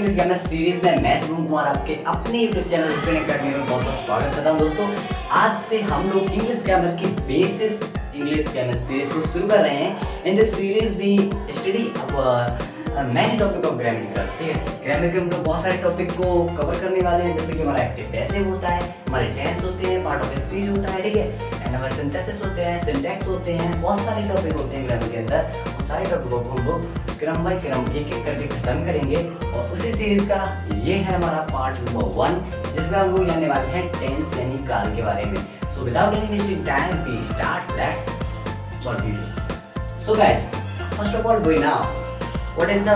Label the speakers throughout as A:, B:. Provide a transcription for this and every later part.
A: English grammar series में मैं शुभम कुमार आपके अपने यूट्यूब चैनल स्टडी अकेडमी में बहुत बहुत स्वागत करता हूं। दोस्तों आज से हम लोग इंग्लिश ग्रामर की बेसिस इंग्लिश ग्रामर सीरीज को शुरू कर रहे हैं। In this series we study many topic of grammatical. ठीक है, ग्रामेटिकल में बहुत सारे टॉपिक को कवर करने वाले हैं, जैसे कि हमारा एक्टिव पैसिव होता है, हमारे टेंस होते हैं, पार्ट ऑफ स्पीच होता है, ठीक है, एंड हमारे सिंथेसिस होते हैं, सिंटैक्स होते हैं, बहुत सारे टॉपिक होते हैं ग्रामर के अंदर। सारे टॉपिकों को हम लोग क्रम बाय क्रम एक एक करके खत्म करेंगे और उसी सीरीज का ये है हमारा पार्ट नंबर 1, जिसमें हम लोग जानने वाले हैं टेंस यानी काल के बारे में। So without any wasting time we start let's for video. So guys, first of all we now what is the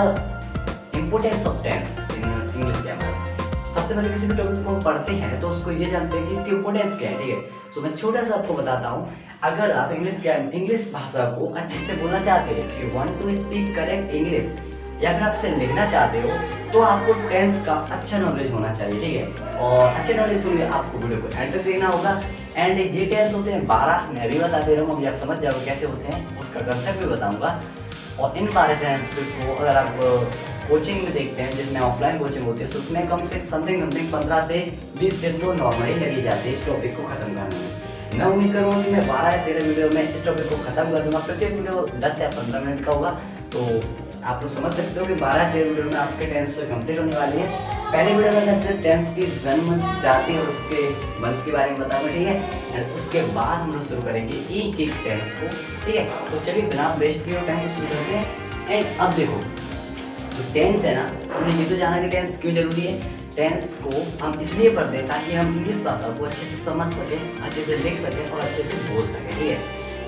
A: importance of tense in English grammar. सबसे पहले किसी भी टॉपिक को पढ़ते हैं तो उसको ये जानते हैं कि इसकी इंपॉर्टेंस क्या है। ठीक है, तो मैं छोटा सा आपको बताता हूँ। अगर आप इंग्लिश भाषा को अच्छे से बोलना चाहते हैं, you want to speak correct English, या फिर आपसे लिखना चाहते हो, तो आपको टेंस का अच्छा नॉलेज होना चाहिए। ठीक है, और अच्छे नॉलेज के लिए आपको वीडियो को एंड तक देखना होगा। एंड ये टेंस होते हैं 12, मैं भी बता दे रहा हूँ, अभी आप समझ जाओगे कैसे होते हैं, उसका कंसेप्ट भी बताऊँगा। और इन 12 टेंस को अगर आप कोचिंग में देखते हैं, जिसमें ऑफलाइन कोचिंग होती है, तो उसमें कम से समथिंग 15 से 20 दिन तो नॉर्मली लगी जाती है इस टॉपिक को खत्म करने में। मैं उम्मीद करूँगा कि मैं 12 या 13 वीडियो में इस टॉपिक को खत्म कर दूँगा। प्रत्येक वीडियो 10 या 15 मिनट का होगा, तो आप लोग समझ सकते हो कि 12-13 वीडियो में आपके टेंस कंप्लीट होने वाली है। पहले वीडियो में मैं टेंस की जन्म जाति और उसके वंश के बारे में बताऊँगा, ठीक है, एंड उसके बाद हम लोग शुरू करेंगे एक एक टेंस को। ठीक है, तो चलिए बिना वेस्ट किए टाइम को शुरू करते हैं। एंड अब देखो, जो टेंस है ना, हमने ये तो जाना कि टेंस क्यों जरूरी है। टेंस को हम इसलिए पढ़ते हैं ताकि हम इंग्लिश भाषा को अच्छे से समझ सकें, अच्छे से लिख सकें और अच्छे से बोल सकें। ठीक है,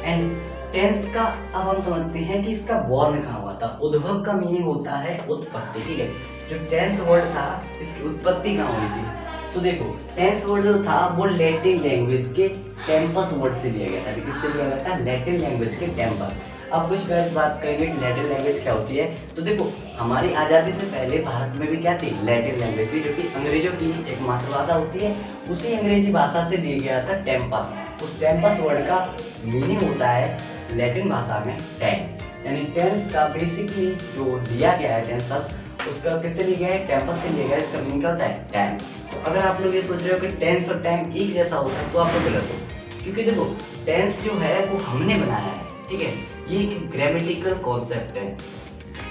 A: एंड टेंस का अब हम समझते हैं कि इसका बॉर्न कहाँ हुआ था। उद्भव का मीनिंग होता है उत्पत्ति। ठीक है, जो टेंस वर्ड था इसकी उत्पत्ति कहाँ हुई थी। तो देखो, टेंस वर्ड जो था वो लैटिन लैंग्वेज के टेम्पस वर्ड से लिया गया था। किससे लिया गया था? लैटिन लैंग्वेज के टेम्पस। अब कुछ गलत बात करेंगे कि लैटिन लैंग्वेज क्या होती है, तो देखो हमारी आज़ादी से पहले भारत में भी क्या थी? लैटिन लैंग्वेज थी, जो कि अंग्रेजों की एक मातृभाषा होती है। उसी अंग्रेजी भाषा से लिया गया था टेम्पस। उस टेम्पस वर्ड का मीनिंग होता है लैटिन भाषा में टैन, यानी टेंस का बेसिकली जो दिया गया है टेंस शब्द, उसका किससे लिया गया है? टेम्पस से लिया गया है। इसका मीनिंग क्या होता है? टैन। तो अगर आप लोग ये सोच रहे हो कि टेंस और टाइम एक जैसा होता है, तो आप लोग गलत हो, क्योंकि देखो टेंस जो है वो हमने बनाया है। ठीक है, ये एक ग्रामेटिकल कॉन्सेप्ट है,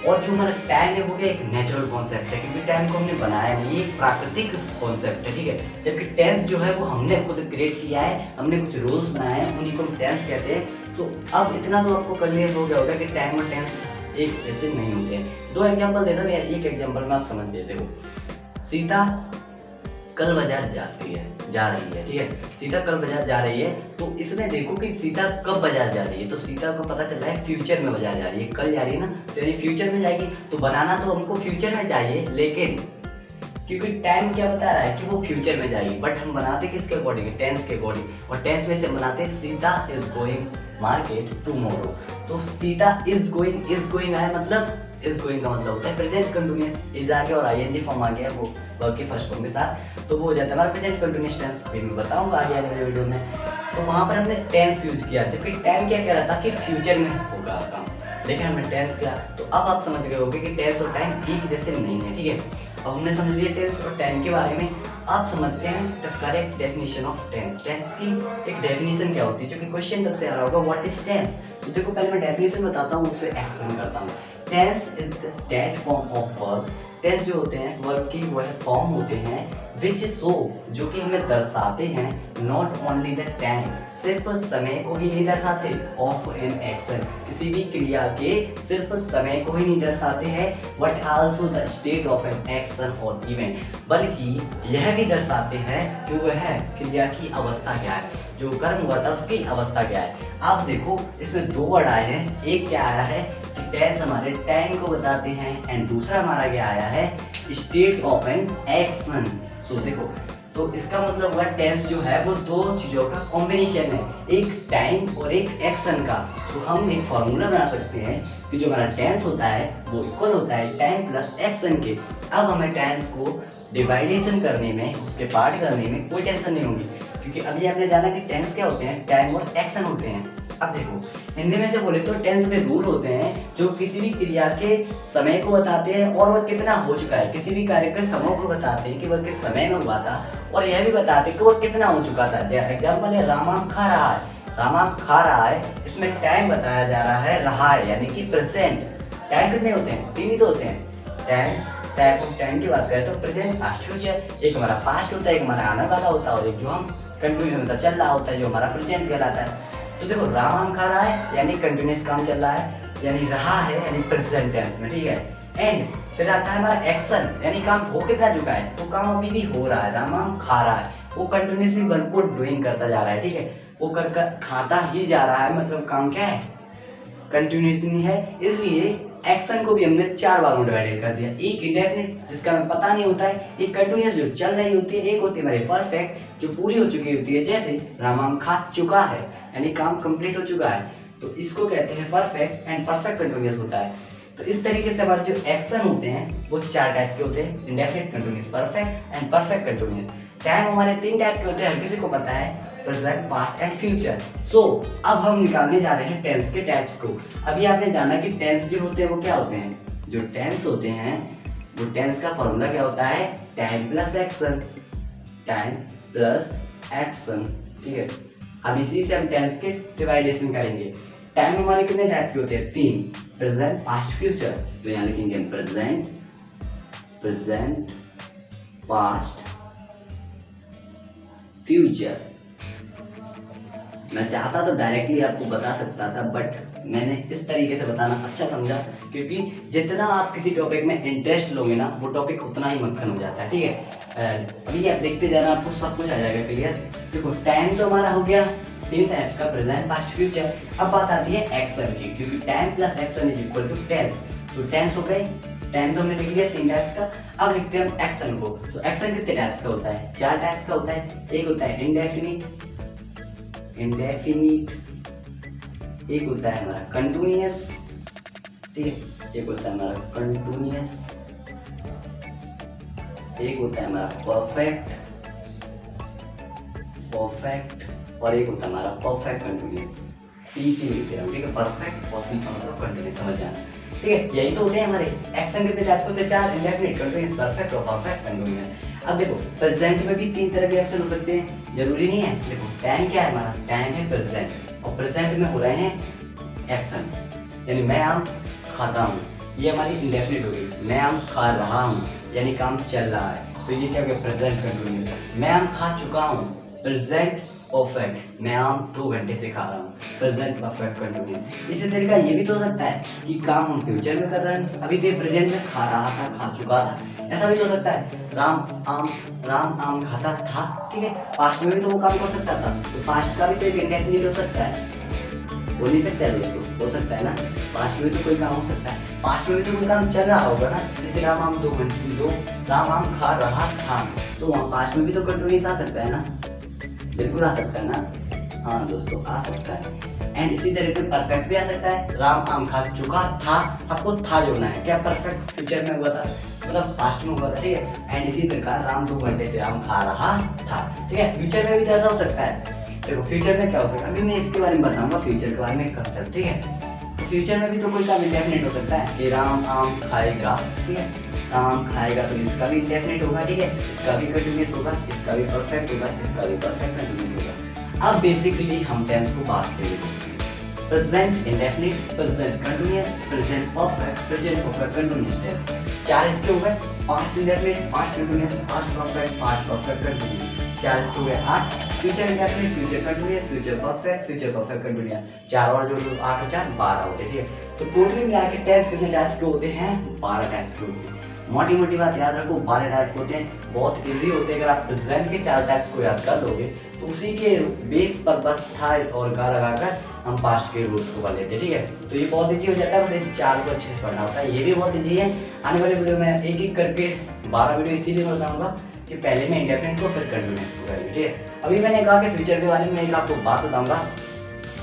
A: और जो हमारा टाइम है वो भी एक नेचुरल कॉन्सेप्ट है, क्योंकि टाइम को हमने बनाया नहीं, ये एक प्राकृतिक कॉन्सेप्ट है। ठीक है, जबकि टेंस जो है वो हमने खुद क्रिएट किया है, हमने कुछ रूल्स बनाए हैं, उन्हीं को हम टेंस कहते हैं। तो अब इतना तो आपको क्लियर हो गया होगा कि टाइम और टेंस एक जैसे नहीं होते हैं। 2 एग्जाम्पल देता हूँ, एक एग्जाम्पल में आप समझ लेते हो। सीता कल बाजार जा रही है। ठीक है, सीता कल बाजार जा रही है, तो इसमें देखो कि सीता कब बाजार जा रही है, तो सीता को पता चल रहा है फ्यूचर में बाजार जा रही है। कल जा रही है ना, तो यदि फ्यूचर में जाएगी तो बनाना तो हमको फ्यूचर में चाहिए, लेकिन क्योंकि टाइम क्या बता रहा है कि वो फ्यूचर में जाएगी, बट हम बनाते किसके अकॉर्डिंग? टेंस के अकॉर्डिंग। और टेंस में से बनाते Sita is going market tomorrow. तो सीता इज गोइंग आया, मतलब इज गोइंग का मतलब होता है प्रेजेंट कंटिन्यूअस। इज आ गया और आईएनजी फॉर्म आ गया वो वर्ब के फर्स्ट फॉर्म के साथ, तो वो हो जाता है हमारा प्रेजेंट कंटिन्यूअस टेंस। अभी मैं बताऊंगा आगे आने वाले वीडियो में। तो वहाँ पर हमने टेंस यूज किया, जबकि टाइम क्या कह रहा था कि फ्यूचर में होगा काम, लेकिन हमने टेंस किया। तो अब आप समझ गए होंगे कि टेंस और टाइम एक जैसे नहीं है। ठीक है, अब हमने समझ लिया टेंस और टाइम के बारे में। आप समझते हैं the correct definition of tense. Tense की एक डेफिनेशन क्या होती है, जो कि क्वेश्चन तब से आ रहा होगा, व्हाट इज टेंस। तो देखो पहले मैं डेफिनेशन बताता हूँ, उससे एक्सप्लेन करता हूँ। Tense is that form of verb. Tense जो होते हैं वर्ब की वह फॉर्म होते हैं विच शो, जो कि हमें दर्शाते हैं नॉट ओनली द टाइम, सिर्फ समय को ही नहीं दर्शाते, ऑफ एन एक्शन, किसी भी क्रिया के सिर्फ समय को ही नहीं दर्शाते हैं, but also the state of an action और इवेंट, बल्कि यह भी दर्शाते हैं कि वह क्रिया की अवस्था क्या है, जो कर्म हुआ था उसकी अवस्था क्या है। आप देखो इसमें 2 वर्ड आए हैं, एक क्या आया है कि टेंस हमारे टाइम को बताते हैं, एंड दूसरा हमारा क्या आया है? State of an action. So देखो, तो इसका मतलब हुआ टेंस जो है वो 2 चीज़ों का कॉम्बिनेशन है, एक टाइम और एक एक्शन का। तो हम एक फॉर्मूला बना सकते हैं कि जो हमारा टेंस होता है वो इक्वल होता है टाइम प्लस एक्शन के। अब हमें टेंस को डिवाइडेशन करने में, उसके पार्ट करने में कोई टेंशन नहीं होगी, क्योंकि अभी आपने जाना कि टेंस क्या होते हैं? टाइम और एक्शन होते हैं। अब देखो हिंदी में से बोले तो टेंस में रूल होते हैं जो किसी भी क्रिया के समय को बताते हैं और वह कितना हो चुका है, किसी भी कार्य के समय को बताते हैं कि वह किस समय में हुआ था और यह भी बताते हैं कि वह कितना हो चुका था। एग्जाम्पल है राम आम खा रहा है, राम आम खा रहा है, इसमें टाइम बताया जा रहा है रहा है यानी कि प्रेजेंट। टाइम कितने होते हैं? 3 ही तो होते हैं। टाइम की बात करें तो प्रेजेंट, पास्ट, फ्यूचर। एक हमारा पास्ट होता है, एक हमारा आने वाला होता है और एक जो हम कंटिन्यू होता चल रहा होता है जो हमारा प्रेजेंट कहलाता है। तो देखो राम आम खा रहा है यानी कंटिन्यूस काम चल रहा है, यानी रहा है यानी प्रेजेंट टेंस में, ठीक है। एंड फिर आता है हमारा एक्शन यानी काम हो कितना चुका है, तो काम अभी भी हो रहा है, राम आम खा रहा है, वो कंटिन्यूसली वर्क को डूइंग करता जा रहा है, ठीक है, वो कर खाता ही जा रहा है, मतलब काम क्या है, कंटिन्यूसली है। इसलिए एक्शन को भी हमने 4 भागों में डिवाइड कर दिया। एक इंडेफिनिट जिसका हमें पता नहीं होता है, एक कंटिन्यूस जो चल रही होती है, एक होती है हमारी परफेक्ट जो पूरी हो चुकी होती है, जैसे राम आम खा चुका है यानी काम कंप्लीट हो चुका है, तो इसको कहते हैं परफेक्ट एंड परफेक्ट कंटिन्यूस होता है। तो इस तरीके से हमारे जो एक्शन होते हैं वो 4 टाइप के होते हैं, indefinite continuous, perfect and perfect continuous. Time हमारे 3 टाइप के होते हैं, हर किसी को पता है, प्रेजेंट, पास्ट एंड फ्यूचर। सो अब हम निकालने जा रहे हैं टेंस के टाइप्स को। अभी आपने जाना कि टेंस जो होते हैं वो क्या होते हैं। जो टेंस होते हैं वो टेंस का फॉर्मूला क्या होता है, time plus action, time plus action, ठीक है। अब इसी से हम टेंस के डिवाइडेशन करेंगे। टाइम हमारे कितने टाइप के होते हैं, 3, प्रेजेंट, पास्ट, फ्यूचर। तो यहाँ लिखेंगे प्रेजेंट, पास्ट, फ्यूचर। मैं चाहता तो डायरेक्टली आपको बता सकता था, बट मैंने इस तरीके से बताना अच्छा समझा, क्योंकि जितना आप किसी टॉपिक में इंटरेस्ट लोगे ना वो टॉपिक उतना ही मक्खन हो जाता है, ठीक है। अभी आप देखते जाना, आपको सब कुछ आ जाएगा क्लियर। देखो टाइम तो हमारा हो गया 3 टाइप्स का, प्रेजेंट, पास्ट, फ्यूचर। अब बात आती है एक्शन की, क्योंकि time plus action is equal to tense. तो टेंस हो गई, टाइम तो हमने लिख लिया 3 टाइप्स का। अब लिखते हैं हम एक्शन को। तो एक्शन कितने टाइप्स का होता है, 4 टाइप्स का होता है। एक होता है इंडेफिनिट, एक होता है हमारा कंटिन्यूअस, ठीक है, एक होता है हमारा कंटिन्यूअस, एक होता है हमारा परफेक्ट और एक होता है हमारा परफेक्ट कंटिन्यूअस। पीसी लिखते हैं, ठीक है, परफेक्ट और पीसी मतलब कंटिन्यूअस, समझ जाना, ठीक है। यही तो होते हैं हमारे एक्शन कितने टाइप होते हैं, 4, इंडेफिनिट, कंटिन्यूअस, परफेक्ट और परफेक्ट कंटिन्यूअस। अब देखो प्रेजेंट में भी 3 तरह के एक्शन हो सकते हैं, जरूरी नहीं है। देखो टाइम क्या है हमारा, टाइम है प्रेजेंट, और प्रेजेंट में हो रहे हैं एक्शन, यानी मैं आम खाता हूँ, ये हमारी इंडेफिनिट हो गई। मैं आम खा रहा हूँ यानी काम चल रहा है, तो ये क्या हो गया, प्रेजेंट कंटिन्यूअस। मैं आम खा चुका हूँ, प्रेजेंट परफेक्ट, मैं आम 2 घंटे से खा रहा हूँ, प्रेजेंट परफेक्ट कंटिन्यूअस। इसी तरीका ये भी तो हो सकता है कि काम हम फ्यूचर में कर रहे हैं, अभी भी प्रेजेंट में खा रहा था, खा चुका था, ऐसा भी तो हो सकता है। राम आम खाता था, ठीक है, पास्ट में भी तो वो काम कर सकता था, तो पास्ट का भी तो एक इंडेफिनिट हो सकता है, हो नहीं सकता है दोस्तों, हो सकता है ना, पास्ट में भी तो कोई काम हो सकता है, पास्ट में भी तो कोई काम चल रहा होगा ना। जैसे राम आम 2 घंटे, राम आम खा रहा था, तो वहाँ पास्ट में भी तो कंटिन्यूअस आ सकता है ना, बिल्कुल आ सकता है ना, हाँ दोस्तों आ सकता है। एंड इसी तरह से परफेक्ट भी आ सकता है, राम आम खा चुका था, आपको था जोड़ना है, क्या परफेक्ट फ्यूचर में हुआ था, मतलब पास्ट में हुआ था, ठीक है। एंड इसी प्रकार राम 2 घंटे से आम खा रहा था, ठीक है, फ्यूचर में भी तो ऐसा हो सकता है। देखो फ्यूचर में क्या हो सकता है, अभी मैं इसके बारे में बताऊंगा, फ्यूचर के बारे में कब तक, ठीक है। तो फ्यूचर में भी तो कोई काम इंडेफिनिट हो सकता है कि राम आम खाएगा, ठीक है, राम खाएगा, तो इसका भी इंडेफिनिट होगा, ठीक है, इसका भी कंटिन्यूअस होगा, इसका भी परफेक्ट होगा, इसका भी परफेक्ट कंटिन्यूअस होगा। अब बेसिकली हम टेंस को बात करेंगे, present indefinite, present continuous, present perfect, present perfect continuous. 4 इसके हो गए, past indefinite, past continuous, past perfect continuous. 4 इसके हो गए 8, future indefinite, future continuous, future perfect continuous. 4 और जो 8 और 4 12 होते हैं, ठीक है। तो टोटली मिला के टेंस कितने टाइप्स के होते हैं, 12 टाइप्स के होते हैं। मोटी मोटी बात याद रखो, 12 टाइप होते हैं, बहुत इजी होते हैं। अगर आप प्रेजेंट के 4 टाइप्स को याद कर दोगे तो उसी के बेस पर बस था और गा लगाकर हम पास्ट के रूल्स को पढ़ लेते हैं, ठीक है। तो ये बहुत इजी हो जाता है, बस इन 4 को अच्छे से पढ़ना होता है, ये भी बहुत इजी है। आने वाले वीडियो में एक एक करके 12 वीडियो इसीलिए मैं बताऊँगा कि पहले मैं इंडेफिनिट को फिर कंटिन्यूअस को करेंगे, ठीक है। अभी मैंने कहा कि फ्यूचर के बारे में एक आपको बात बताऊँगा।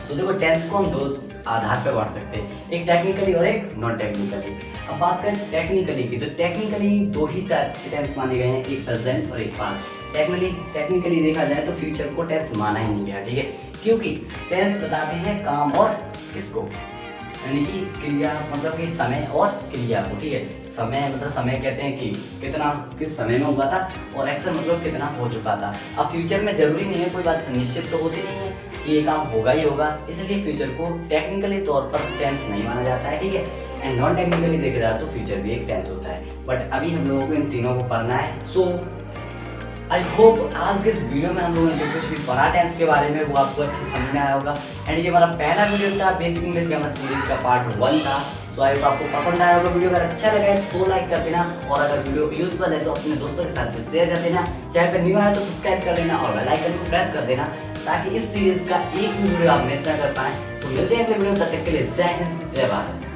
A: तो देखो टेंस को हम 2 आधार पर बांट सकते हैं, एक टेक्निकली और एक नॉन टेक्निकली। अब बात करें टेक्निकली की, तो टेक्निकली 2 ही टाइप के टेंस माने गए हैं, एक प्रेजेंट और एक पास्ट। टेक्निकली देखा जाए तो फ्यूचर को टेंस माना ही नहीं गया, ठीक है, क्योंकि टेंस बताते हैं काम और किसको, यानी कि क्रिया मतलब कि समय और क्रिया को, ठीक है। समय मतलब समय कहते हैं कि कितना किस समय में हुआ था, और एक्शन मतलब कितना हो चुका था। अब फ्यूचर में जरूरी नहीं है, कोई बात निश्चित तो होती नहीं है कि ये काम होगा ही होगा, इसलिए फ्यूचर को टेक्निकली तौर पर टेंस नहीं माना जाता है, ठीक है। एंड नॉन टेक्निकली देखा जाए तो फ्यूचर भी एक टेंस होता है, बट अभी हम लोगों को इन तीनों को पढ़ना है। सो आई होप आज के इस वीडियो में हम लोगों ने जो कुछ भी पढ़ा टेंस के बारे में वो आपको अच्छे समझ में आया होगा। एंड ये हमारा पहला वीडियो था बेसिक इंग्लिश ग्रामर सीरीज का पार्ट 1 था। तो आई होप आपको पसंद आया होगा। वीडियो अगर अच्छा लगा है तो लाइक कर देना, और अगर वीडियो यूजफुल है तो अपने दोस्तों के साथ शेयर कर देना। चैनल पर न्यू है तो सब्सक्राइब कर लेना और बेल आइकन को प्रेस कर देना, ताकि इस सीरीज का एक भी वीडियो आप मिस ना कर पाएं। तो मिलते हैं अगले वीडियो, तब तक के लिए जय हिंद, जय भारत।